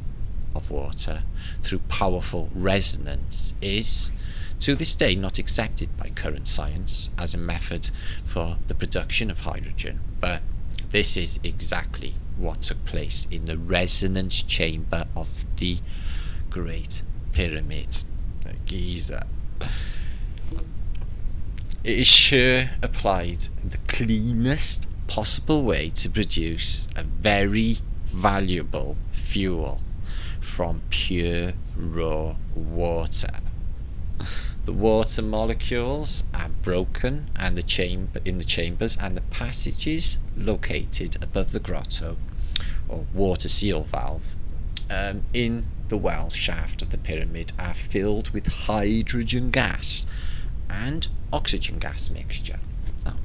of water through powerful resonance is, to this day, not accepted by current science as a method for the production of hydrogen, but this is exactly what took place in the resonance chamber of the Great Pyramid at Giza. It is sure applied the cleanest possible way to produce a very valuable fuel from pure raw water. The water molecules are broken and in the chambers, and the passages located above the grotto or water seal valve in the well shaft of the pyramid are filled with hydrogen gas and oxygen gas mixture. Now,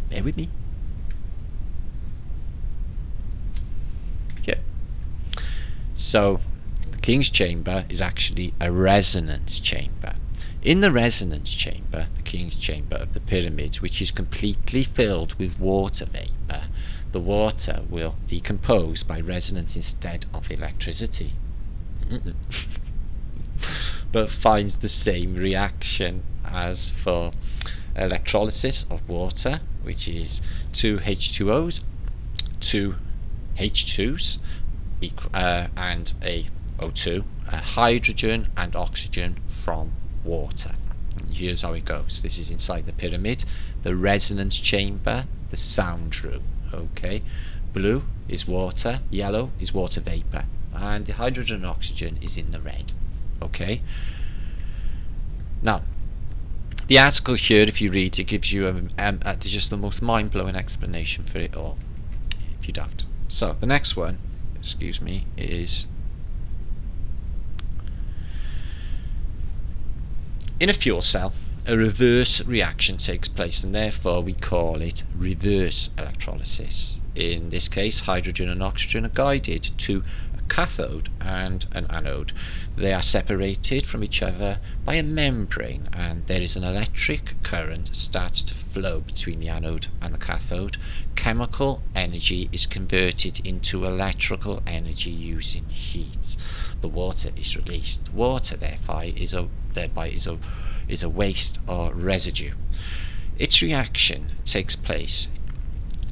bear with me. Yeah. So the king's chamber is actually a resonance chamber. In the resonance chamber, the king's chamber of the pyramid, which is completely filled with water vapour, the water will decompose by resonance instead of electricity. But finds the same reaction as for electrolysis of water, which is two H2Os, two H2s, and a O2, a hydrogen and oxygen from water. And here's how it goes. This is inside the pyramid, the resonance chamber, the sound room. Okay, blue is water, yellow is water vapor, and the hydrogen and oxygen is in the red. Okay, now the article here, if you read it, gives you just the most mind-blowing explanation for it all, if you doubt. So the next one, excuse me, is in a fuel cell, a reverse reaction takes place, and therefore we call it reverse electrolysis. In this case, hydrogen and oxygen are guided to a cathode and an anode. They are separated from each other by a membrane, and there is an electric current starts to flow between the anode and the cathode. Chemical energy is converted into electrical energy using heat. The water is released. Water, therefore, is a waste or residue. Its reaction takes place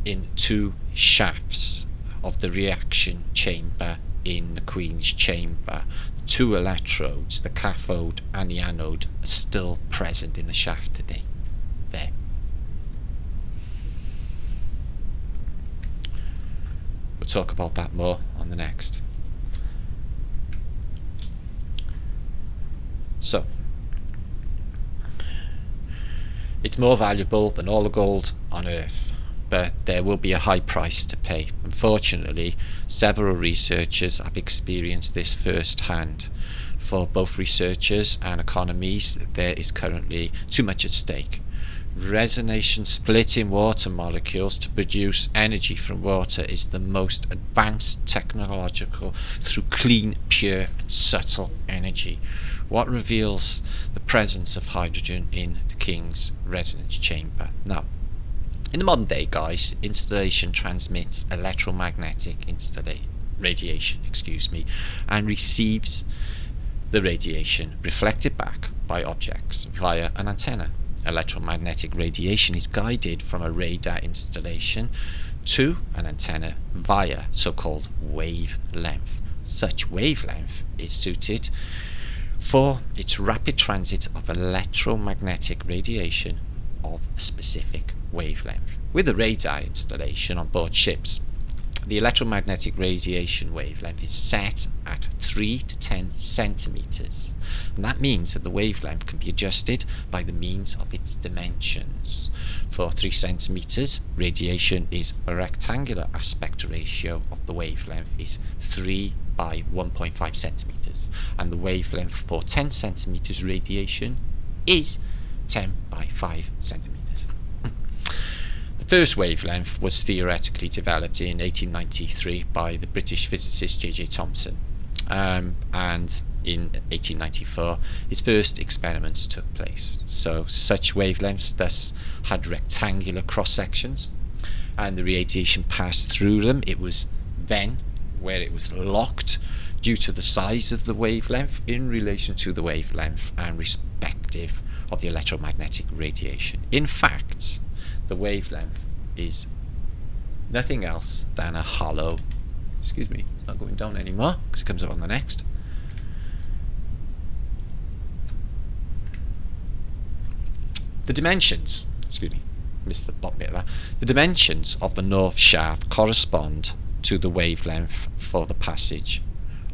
in two shafts of the reaction chamber in the Queen's chamber. Two electrodes, the cathode and the anode, are still present in the shaft today. There. We'll talk about that more on the next. So, it's more valuable than all the gold on Earth, but there will be a high price to pay. Unfortunately, several researchers have experienced this firsthand. For both researchers and economies, there is currently too much at stake. Resonation splitting water molecules to produce energy from water is the most advanced technological through clean, pure and subtle energy. What reveals the presence of hydrogen in the King's resonance chamber? Now, in the modern day, guys, installation transmits electromagnetic radiation, and receives the radiation reflected back by objects via an antenna. Electromagnetic radiation is guided from a radar installation to an antenna via so-called wavelength. Such wavelength is suited for its rapid transit of electromagnetic radiation of a specific wavelength. With a radar installation on board ships, the electromagnetic radiation wavelength is set at 3 to 10 centimeters, and that means that the wavelength can be adjusted by the means of its dimensions. For 3 centimeters, radiation is a rectangular aspect ratio of the wavelength is 3 by 1.5 centimeters, and the wavelength for 10 centimeters radiation is 10 by 5 centimeters. The first wavelength was theoretically developed in 1893 by the British physicist J.J. Thomson, and in 1894 his first experiments took place. So such wavelengths thus had rectangular cross sections, and the radiation passed through them. It was then where it was locked due to the size of the wavelength in relation to the wavelength and respective of the electromagnetic radiation. In fact, the wavelength is nothing else than a hollow, it's not going down anymore because it comes up on the next. The dimensions, missed the bottom bit of that. The dimensions of the north shaft correspond to the wavelength for the passage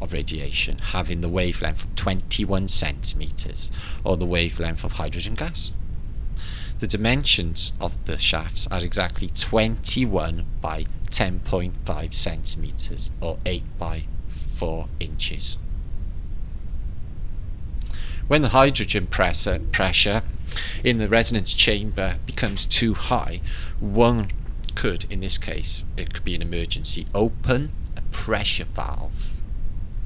of radiation, having the wavelength of 21 centimeters, or the wavelength of hydrogen gas. The dimensions of the shafts are exactly 21 by 10.5 centimeters, or 8 by 4 inches. When the hydrogen pressure in the resonance chamber becomes too high, one could, in this case, it could be an emergency, open a pressure valve,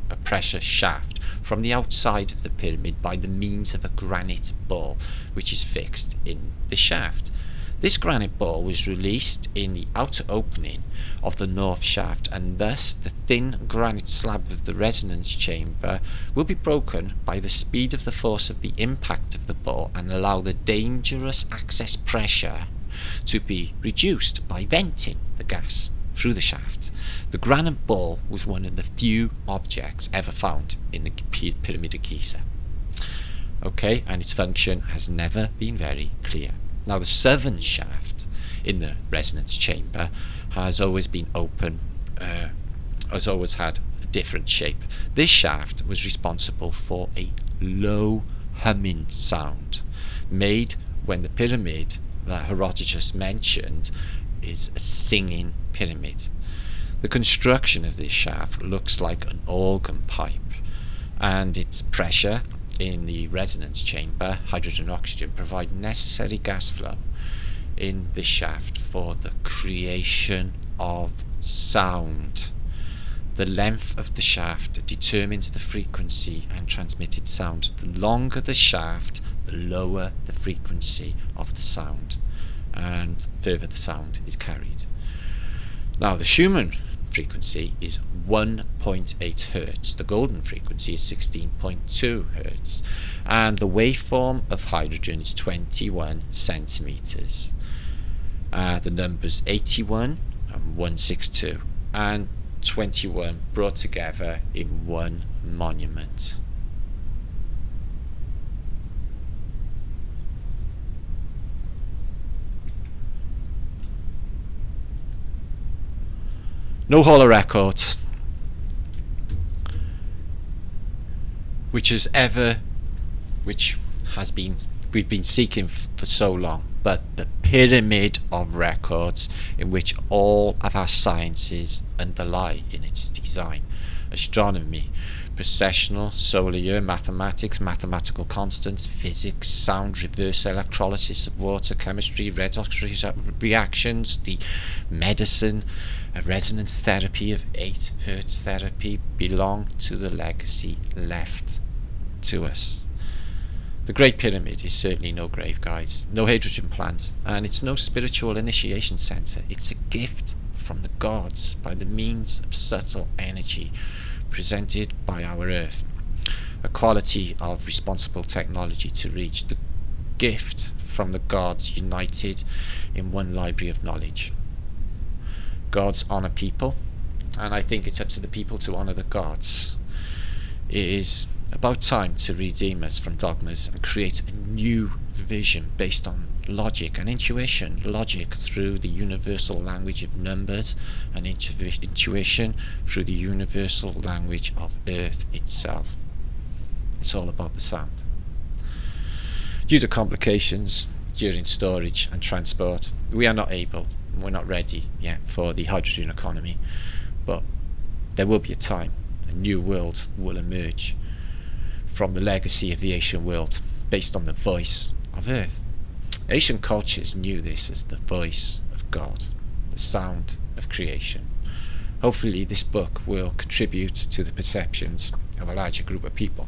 a pressure shaft from the outside of the pyramid by the means of a granite ball which is fixed in the shaft. This granite ball was released in the outer opening of the north shaft, and thus the thin granite slab of the resonance chamber will be broken by the speed of the force of the impact of the ball and allow the dangerous excess pressure to be reduced by venting the gas through the shaft. The granite ball was one of the few objects ever found in the Pyramid of Giza. Okay, and its function has never been very clear. Now, the southern shaft in the resonance chamber has always been open, has always had a different shape. This shaft was responsible for a low humming sound made when the pyramid that Herodotus mentioned is a singing pyramid. The construction of this shaft looks like an organ pipe, and its pressure in the resonance chamber, hydrogen and oxygen, provide necessary gas flow in this shaft for the creation of sound. The length of the shaft determines the frequency and transmitted sound. The longer the shaft, the lower the frequency of the sound, and further the sound is carried. Now, the Schumann frequency is 1.8 hertz. The golden frequency is 16.2 hertz, and the waveform of hydrogen is 21 centimeters. The numbers 81 and 162 and 21 brought together in one monument. No Hall of Records, which we've been seeking for so long, but the pyramid of records in which all of our sciences underlie in its design. astronomy, precessional, solar year, mathematics, mathematical constants, physics, sound, reverse electrolysis of water, chemistry, redox reactions, the medicine, resonance therapy of 8 Hertz therapy belong to the legacy left to us. The Great Pyramid is certainly no grave, guys, no hydrogen plant, and it's no spiritual initiation centre. It's a gift from the gods by the means of subtle energy presented by our Earth, a quality of responsible technology to reach, the gift from the gods united in one library of knowledge. Gods honour people, and I think it's up to the people to honour the gods. It is about time to redeem us from dogmas and create a new vision based on logic and intuition. Logic through the universal language of numbers, and intuition through the universal language of Earth itself. It's all about the sound. Due to complications during storage and transport, we're not ready yet for the hydrogen economy, but there will be a time, a new world will emerge from the legacy of the ancient world based on the voice of Earth. Ancient cultures knew this as the voice of God, the sound of creation. Hopefully this book will contribute to the perceptions of a larger group of people.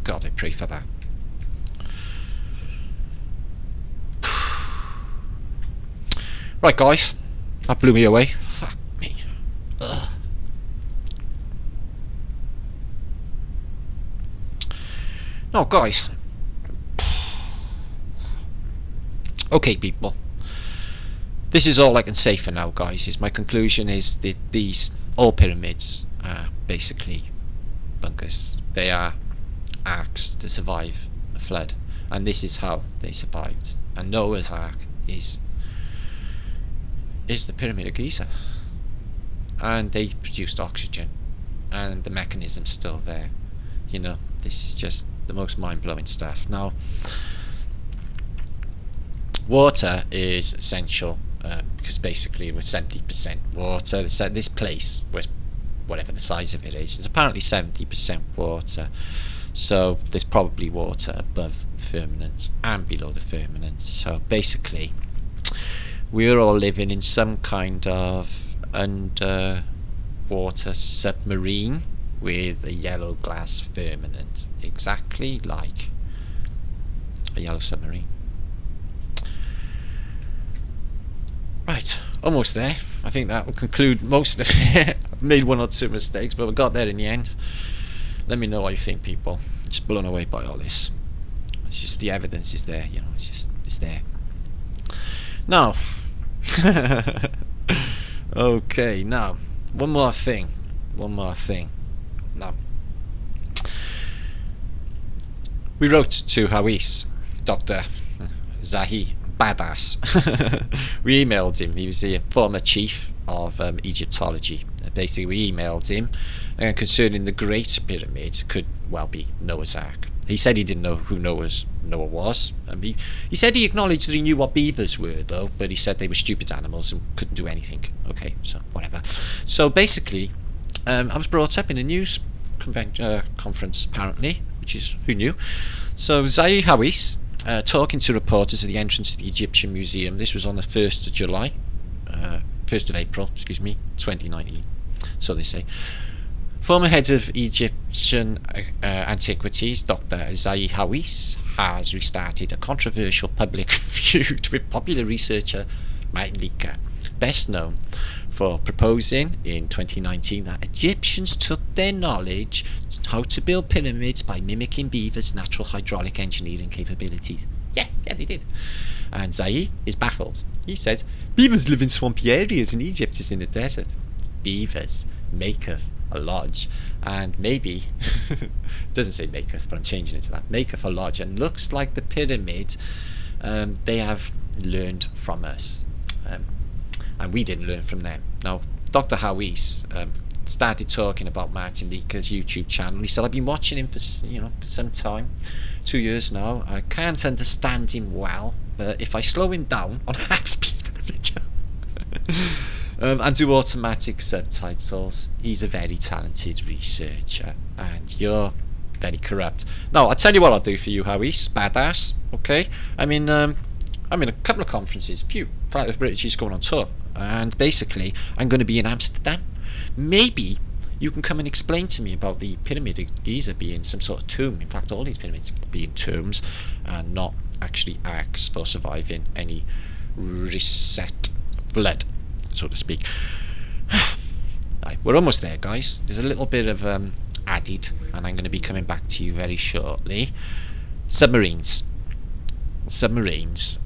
God, I pray for that. Right, guys, that blew me away. Fuck me. Ugh. No, guys. Okay, people. This is all I can say for now, guys. My conclusion is that all pyramids are basically bunkers. They are arks to survive a flood, and this is how they survived. And Noah's Ark is the pyramid of Giza, and they produced oxygen, and the mechanism's still there. You know, this is just the most mind-blowing stuff. Now, water is essential because basically we're 70% water. This place, whatever the size of it is apparently 70% water. So there's probably water above the firmament and below the firmament. So basically, we're all living in some kind of underwater submarine with a yellow glass firmament, exactly like a yellow submarine. Right, almost there. I think that will conclude most of it. I've made one or two mistakes, but we got there in the end. Let me know what you think, people. Just blown away by all this. It's just the evidence is there, you know. It's there. Now, okay. Now, one more thing. Now, we wrote to Hawis, Dr. Zahi Badass. We emailed him. He was the former chief of Egyptology. Basically, we emailed him concerning the Great Pyramid could well be Noah's Ark. He said he didn't know who Noah was. He said he acknowledged that he knew what beavers were, though, but he said they were stupid animals and couldn't do anything. Okay, so whatever. So basically, I was brought up in a news conference, apparently, which is, who knew? So Zahi Hawis, talking to reporters at the entrance to the Egyptian Museum. This was on the 1st of July, 1st of April, 2019. So they say. Former head of Egyptian antiquities, Dr. Zahi Hawis, has restarted a controversial public feud with popular researcher Maketh, best known for proposing in 2019 that Egyptians took their knowledge how to build pyramids by mimicking beavers' natural hydraulic engineering capabilities. Yeah, they did. And Zahi is baffled. He says, beavers live in swampy areas and Egypt is in a desert. Beavers, Maketh, a lodge, and maybe doesn't say Maketh, but I'm changing it to that. Maketh, a lodge, and looks like the pyramid they have learned from us, and we didn't learn from them. Now, Dr. Hawis started talking about Martin Leaker's YouTube channel. He said, I've been watching him for some time, 2 years now. I can't understand him well, but if I slow him down on half speed of the video, and do automatic subtitles. He's a very talented researcher, and you're very corrupt. Now, I'll tell you what I'll do for you, Howie. Badass, okay? I'm in a couple of conferences, Flight of British is going on tour, and basically, I'm going to be in Amsterdam. Maybe you can come and explain to me about the pyramid of Giza being some sort of tomb. In fact, all these pyramids being tombs and not actually arks for surviving any reset flood, so to speak. Right, we're almost there, guys. There's a little bit of added, and I'm going to be coming back to you very shortly. Submarines,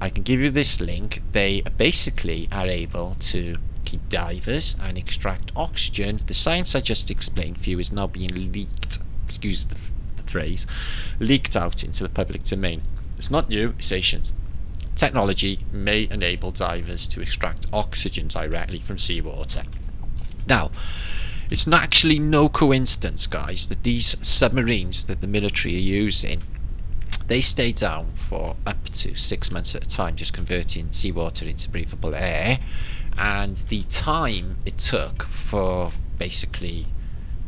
I can give you this link. They basically are able to keep divers and extract oxygen. The science I just explained for you is now being leaked, excuse the phrase, leaked out into the public domain. It's not new, it's ancient. Technology may enable divers to extract oxygen directly from seawater. Now, it's not actually no coincidence, guys, that these submarines that the military are using, they stay down for up to 6 months at a time, just converting seawater into breathable air. And the time it took for basically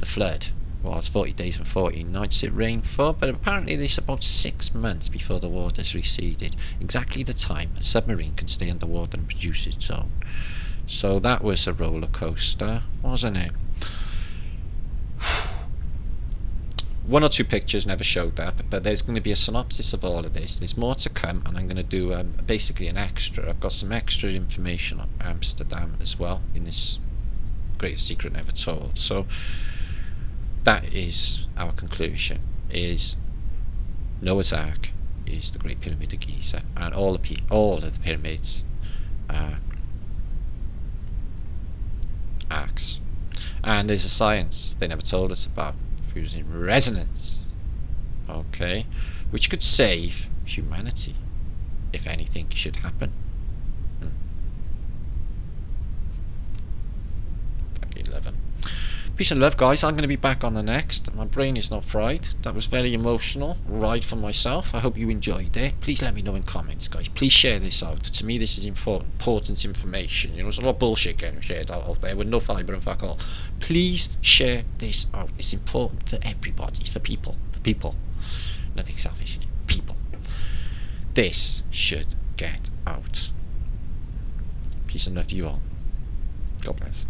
the flood was 40 days and 14 nights it rained for, but apparently it's about 6 months before the water's receded. Exactly the time a submarine can stay underwater and produce its own. So that was a roller coaster, wasn't it? One or two pictures never showed up, but there's going to be a synopsis of all of this. There's more to come, and I'm going to do basically an extra. I've got some extra information on Amsterdam as well in this Greatest Secret Never Told. So that is our conclusion, is Noah's Ark is the Great Pyramid of Giza, and all of the pyramids are arks. And there's a science they never told us about, fusing resonance, okay, which could save humanity if anything should happen. Fucking love him. Peace and love, guys. I'm going to be back on the next. My brain is not fried. That was very emotional ride for myself. I hope you enjoyed it. Please let me know in comments, guys. Please share this out. To me, this is important information. You know, there's a lot of bullshit getting shared out there with no fibre and fuck all. Please share this out. It's important for everybody. For people. Nothing selfish. People. This should get out. Peace and love to you all. God bless.